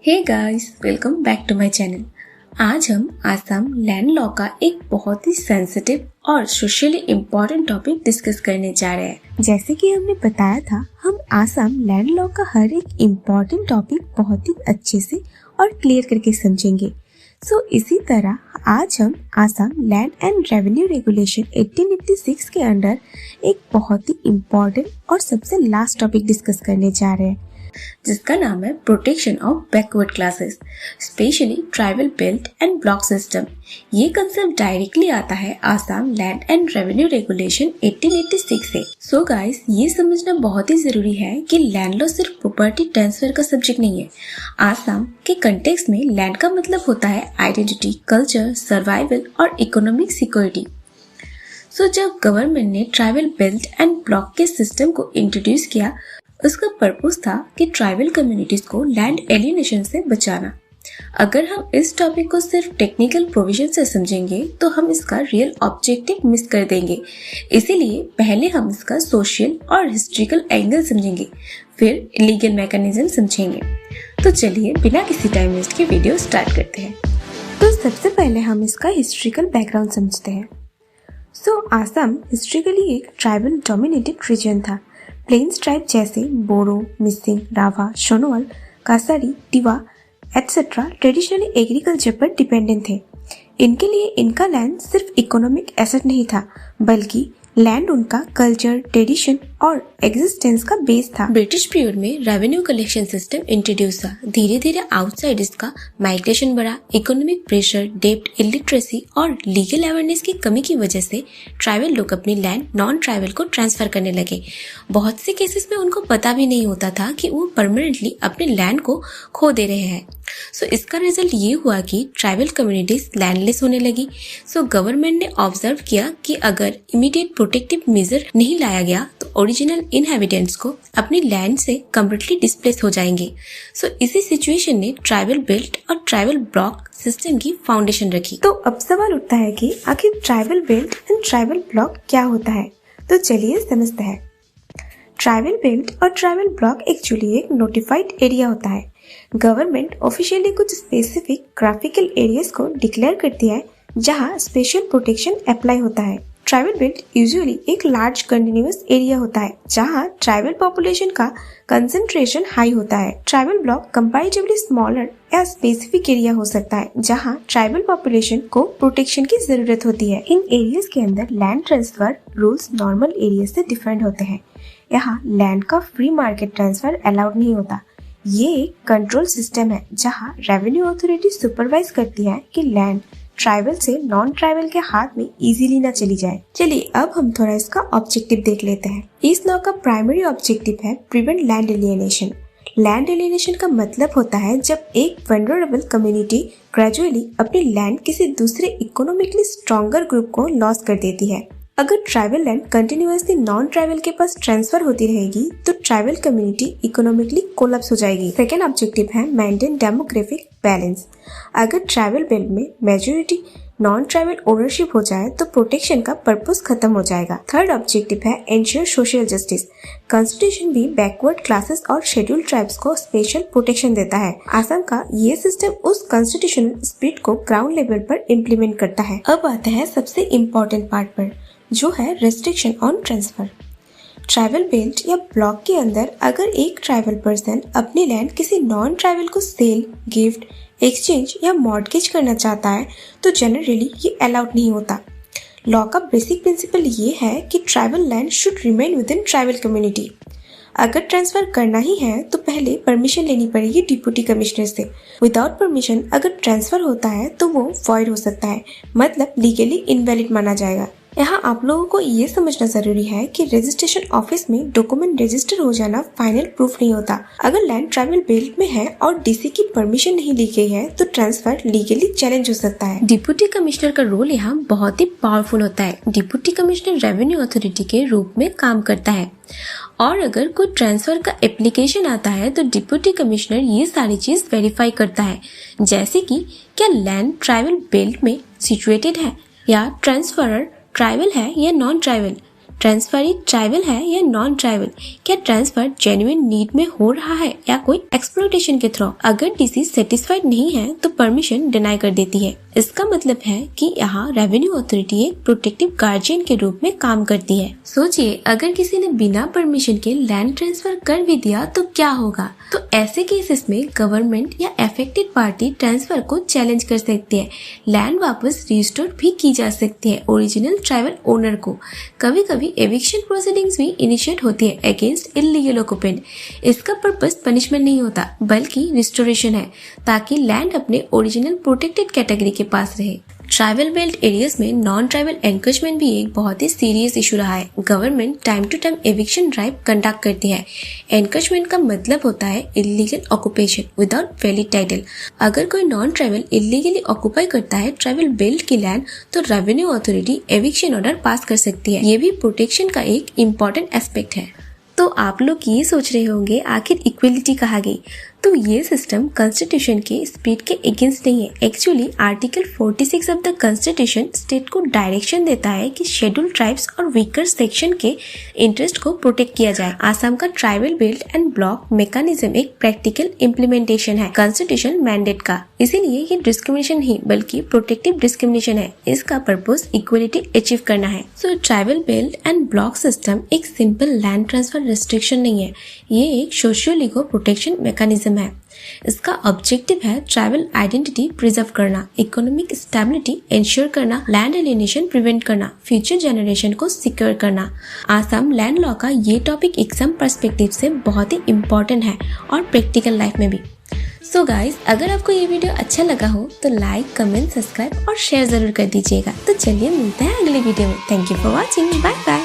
Hey guys, welcome back to my channel. आज हम Assam land law का एक बहुत ही सेंसिटिव और सोशली इम्पोर्टेंट टॉपिक डिस्कस करने जा रहे हैं। जैसे कि हमने बताया था, हम आसाम लैंड लॉ का हर एक इम्पोर्टेंट टॉपिक बहुत ही अच्छे से और क्लियर करके समझेंगे। इसी तरह आज हम Assam land and revenue regulation 1886 के अंडर एक बहुत ही इम्पोर्टेंट और सबसे लास्ट टॉपिक डिस्कस करने जा रहे हैं, जिसका नाम है protection of backward classes, specially tribal belt and block system. ये कंसेप्ट डायरेक्टली आता है Assam land and revenue regulation 1886 से। सो गाइस, ये समझना बहुत ही जरूरी है कि लैंड लॉ सिर्फ प्रॉपर्टी ट्रांसफर का सब्जेक्ट नहीं है। आसाम के कंटेक्स्ट में लैंड का मतलब होता है आइडेंटिटी, कल्चर, सर्वाइवल और इकोनॉमिक सिक्योरिटी। जब गवर्नमेंट ने ट्राइबल बेल्ट एंड ब्लॉक के सिस्टम को इंट्रोड्यूस किया, उसका पर्पस था कि ट्राइबल कम्युनिटीज को लैंड एलियनेशन से बचाना। अगर हम इस टॉपिक को सिर्फ टेक्निकल प्रोविजन से समझेंगे तो हम इसका रियल ऑब्जेक्टिव मिस कर देंगे। इसीलिए पहले हम इसका सोशल और हिस्ट्रिकल एंगल समझेंगे, फिर लीगल मैकेनिज्म समझेंगे। तो चलिए बिना किसी टाइम वेस्ट के वीडियो स्टार्ट करते हैं। सबसे पहले हम इसका हिस्ट्रिकल बैकग्राउंड समझते हैं। आसाम हिस्ट्रिकली एक ट्राइबल डोमिनेटेड रीजन था। प्लेन्स ट्राइब जैसे Boro, Mising, Rabha, Sonowal, Kachari, Tiwa etcetera traditionally agriculture पर डिपेंडेंट थे। इनके लिए इनका लैंड सिर्फ इकोनॉमिक एसेट नहीं था, बल्कि लैंड उनका कल्चर, ट्रेडिशन और एग्जिस्टेंस का बेस था। ब्रिटिश पीरियड में रेवेन्यू कलेक्शन सिस्टम इंट्रोड्यूस था। धीरे धीरे आउटसाइड इसका माइग्रेशन बढ़ा। इकोनॉमिक प्रेशर, डेब्ट, इलिटरेसी और लीगल अवेयरनेस की कमी की वजह से ट्राइबल लोग अपनी लैंड नॉन ट्राइबल को ट्रांसफर करने लगे। बहुत से केसेस में उनको पता भी नहीं होता था कि वो परमानेंटली अपने लैंड को खो दे रहे हैं। इसका रिजल्ट ये हुआ कि ट्राइबल कम्युनिटीज लैंडलेस होने लगी। गवर्नमेंट ने ऑब्जर्व किया कि अगर इमीडिएट प्रोटेक्टिव मेजर नहीं लाया गया तो ओरिजिनल इनहेबिटेंट्स को अपनी लैंड से कम्प्लीटली डिस्प्लेस हो जाएंगे। इसी सिचुएशन ने ट्राइबल बेल्ट और ट्राइबल ब्लॉक सिस्टम की फाउंडेशन रखी। अब सवाल उठता है कि आखिर tribal belt and tribal block क्या होता है। चलिए समझते हैं। ट्राइबल बेल्ट और ट्राइबल ब्लॉक एक्चुअली एक नोटिफाइड एरिया होता है। गवर्नमेंट ऑफिशियली कुछ स्पेसिफिक ग्राफिकल एरियाज को डिक्लेयर करती है जहां स्पेशल प्रोटेक्शन अप्लाई होता है। ट्राइबल बेल्ट यूजुअली एक लार्ज कंटिन्यूअस एरिया होता है जहां ट्राइबल पॉपुलेशन का कंसंट्रेशन हाई होता है। ट्राइबल ब्लॉक कंपैरेटिवली स्मॉलर या स्पेसिफिक एरिया हो सकता है जहां ट्राइबल पॉपुलेशन को प्रोटेक्शन की जरूरत होती है। इन एरियाज के अंदर land transfer rules normal area से डिफरेंट होते हैं। यहाँ लैंड का फ्री मार्केट ट्रांसफर अलाउड नहीं होता। ये एक कंट्रोल सिस्टम है जहां रेवेन्यू अथॉरिटी सुपरवाइज करती है कि लैंड ट्राइबल से नॉन ट्राइबल के हाथ में इजीली ना चली जाए। चलिए अब हम थोड़ा इसका ऑब्जेक्टिव देख लेते हैं। इस लॉ का प्राइमरी ऑब्जेक्टिव है prevent land alienation. Land alienation का मतलब होता है जब एक वल्नरेबल कम्युनिटी ग्रेजुअली अपनी लैंड किसी दूसरे इकोनॉमिकली स्ट्रॉन्गर ग्रुप को लॉस कर देती है। अगर tribal land continuously non tribal के पास ट्रांसफर होती रहेगी तो ट्राइबल कम्युनिटी इकोनॉमिकली कोलैप्स हो जाएगी। सेकेंड ऑब्जेक्टिव है मेंटेन डेमोग्राफिक बैलेंस। अगर ट्राइबल बेल्ट में मेजोरिटी नॉन ट्राइबल ओनरशिप हो जाए तो प्रोटेक्शन का पर्पस खत्म हो जाएगा। थर्ड ऑब्जेक्टिव है एंश्योर सोशल जस्टिस। कॉन्स्टिट्यूशन भी बैकवर्ड क्लासेस और शेड्यूल ट्राइब्स को स्पेशल प्रोटेक्शन देता है। आसाम का ये सिस्टम उस कॉन्स्टिट्यूशनल स्पिरिट को ग्राउंड लेवल पर इम्प्लीमेंट करता है। अब आते हैं सबसे इम्पोर्टेंट पार्ट पर, जो है restriction on transfer. Tribal belt या ब्लॉक के अंदर अगर एक ट्राइबल पर्सन अपनी लैंड किसी नॉन ट्राइबल को सेल, गिफ्ट, एक्सचेंज या मॉर्टगेज करना चाहता है तो जनरली ये अलाउड नहीं होता। लॉ का बेसिक प्रिंसिपल ये है कि tribal land should remain with in tribal community. अगर ट्रांसफर करना ही है तो पहले परमिशन लेनी पड़ेगी डिप्टी कमिश्नर से। विदाउट परमिशन अगर ट्रांसफर होता है तो वो वॉइड हो सकता है, मतलब लीगली इनवैलिड माना जाएगा। यहाँ आप लोगों को ये समझना जरूरी है कि रजिस्ट्रेशन ऑफिस में डॉक्यूमेंट रजिस्टर हो जाना फाइनल प्रूफ नहीं होता। अगर लैंड ट्राइबल बेल्ट में है और डीसी की परमिशन नहीं ली गई है तो ट्रांसफर लीगली चैलेंज हो सकता है। डिप्टी कमिश्नर का रोल यहाँ बहुत ही पावरफुल होता है। डिप्टी कमिश्नर रेवेन्यू अथॉरिटी के रूप में काम करता है और अगर कोई ट्रांसफर का एप्लीकेशन आता है तो डिप्टी कमिश्नर ये सारी चीज वेरीफाई करता है, जैसे कि क्या लैंड ट्राइबल बेल्ट में सिचुएटेड है या ट्रांसफरर ट्राइबल है या नॉन ट्राइबल, ट्रांसफर ट्राइबल है या नॉन ट्राइबल, क्या ट्रांसफर जेन्युइन नीड में हो रहा है या कोई एक्सप्लॉयटेशन के थ्रू। अगर डीसी सेटिस्फाइड नहीं है तो परमिशन डिनाई कर देती है। इसका मतलब है कि यहाँ रेवेन्यू अथॉरिटी एक प्रोटेक्टिव गार्जियन के रूप में काम करती है। सोचिए अगर किसी ने बिना परमिशन के लैंड ट्रांसफर कर भी दिया तो क्या होगा। तो ऐसे केसेस में गवर्नमेंट या अफेक्टेड पार्टी ट्रांसफर को चैलेंज कर सकती है। लैंड वापस रिस्टोर भी की जा सकती है ओरिजिनल ट्राइबल ओनर को। कभी कभी एविक्शन प्रोसीडिंग्स भी इनिशिएट होती है अगेंस्ट इलीगल ऑक्यूपेंट। इसका पर्पस पनिशमेंट नहीं होता बल्कि रिस्टोरेशन है, ताकि लैंड अपने ओरिजिनल प्रोटेक्टेड कैटेगरी के पास रहे। ट्राइबल बेल्ट एरियाज में नॉन ट्राइबल एनक्रोचमेंट भी एक बहुत ही सीरियस इशू रहा है। Government time to time eviction drive conduct करती है। एनक्रोचमेंट का मतलब होता है illegal occupation without valid title. अगर कोई नॉन ट्राइबल इलीगली ऑक्यूपाई करता है ट्राइबल बेल्ट की लैंड तो revenue authority eviction order pass कर सकती है। ये भी प्रोटेक्शन का एक इम्पोर्टेंट एस्पेक्ट है। तो आप लोग ये सोच रहे होंगे आखिर इक्वलिटी कहाँ गई। तो ये सिस्टम कॉन्स्टिट्यूशन के स्पिरिट के अगेंस्ट नहीं है। Actually article 46 of the constitution state को डायरेक्शन देता है कि शेड्यूल ट्राइब्स और वीकर सेक्शन के इंटरेस्ट को प्रोटेक्ट किया जाए। आसाम का tribal belt and block mechanism एक प्रैक्टिकल इम्प्लीमेंटेशन है कॉन्स्टिट्यूशन मैंडेट का। इसीलिए ये डिस्क्रिमिनेशन नहीं बल्कि प्रोटेक्टिव डिस्क्रिमिनेशन है। इसका पर्पस इक्वलिटी अचीव करना है। So tribal belt and block system एक सिंपल लैंड ट्रांसफर रिस्ट्रिक्शन नहीं है, ये एक सोशियो लीगल प्रोटेक्शन मैकेनिज्म है। इसका ऑब्जेक्टिव है ट्राइबल आइडेंटिटी प्रिजर्व करना, इकोनॉमिक स्टेबिलिटी इंश्योर करना, लैंड एलिनेशन प्रिवेंट करना, फ्यूचर जनरेशन को सिक्योर करना। आसाम लैंड लॉ का ये टॉपिक एग्जाम पर्सपेक्टिव से बहुत ही इम्पोर्टेंट है और प्रैक्टिकल लाइफ में भी। सो गाइज, अगर आपको ये वीडियो अच्छा लगा हो तो लाइक, कमेंट, सब्सक्राइब और शेयर जरूर कर दीजिएगा। तो चलिए मिलते हैं अगले वीडियो में। Thank you for watching. Bye bye.